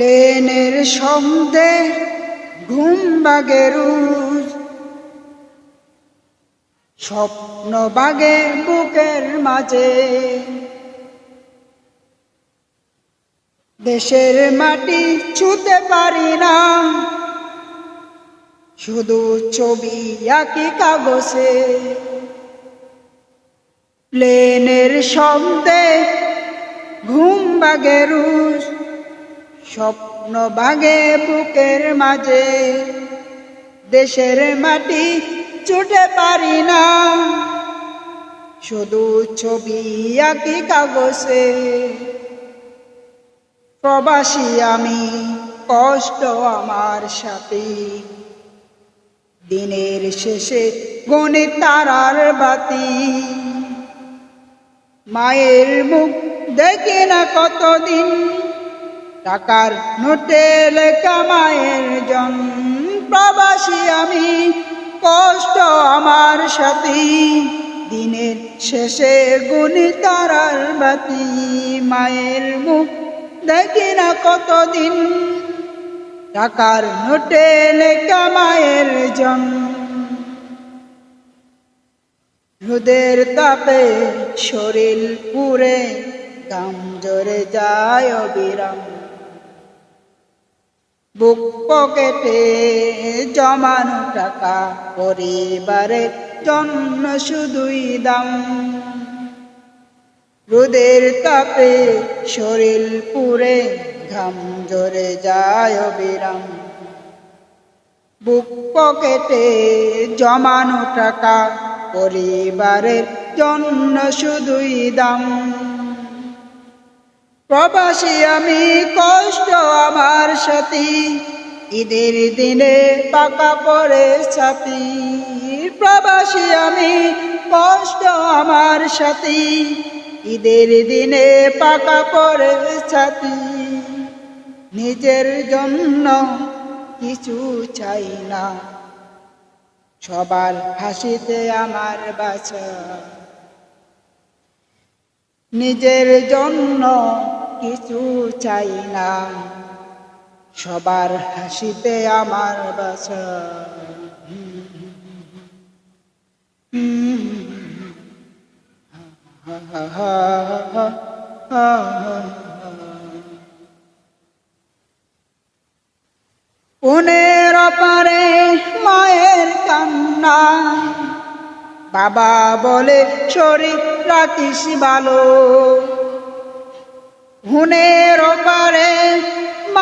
প্লেনের শব্দে ঘুম ভাঙে রোজ, স্বপ্ন ভাঙে বুকের মাঝে। দেশের মাটি ছুঁতে পারি না, শুধু ছবি আঁকি কাগজে। প্লেনের শব্দে ঘুম ভাঙে রোজ, স্বপ্ন ভাঙে বুকের মাঝে। দেশের মাটি ছুঁতে পারি না, শুধু ছবি আঁকি কাগজে। প্রবাসী আমি, কষ্ট আমার সাথে, দিনের শেষে গণে তারার বাতি। মায়ের মুখ দেখি না কতদিন, টাকার নোটে লেখা মায়ের জন। প্রবাসী আমি, কষ্ট আমার সাথী, দিনের শেষে গুনি তারার বাতি। মায়ের মুখ দেখি না কতদিন, টাকার নোটে লেখা মায়ের জন। রোদের তাপে শরীর পুড়ে, ঘাম ঝরে যায় অবিরাম। বুক পকেটে জমানো টাকা, পরিবারের জন্য শুধুই দাম। রোদের তাপে শরীর পুড়ে, ঘাম ঝরে যায় অবিরাম। বুক পকেটে জমানো টাকা, পরিবারের জন্য শুধুই দাম। প্রবাসী আমি, কষ্ট আমার সাথী, ঈদের দিনে পাকা পড়ে ছাতি। প্রবাসী আমি, কষ্ট আমার সাথী, ঈদের দিনে পাকা পড়ে ছাতি। নিজের জন্য কিছু চাই না, সবার হাসিতে আমার বাঁচা। নিজের জন্য কিছু চাই না, সবার হাসিতে আমার বাঁচা। পুনের পারে মায়ের কান্না, বাবা বলে শরীর রাখিস ভালো। পুনের পারে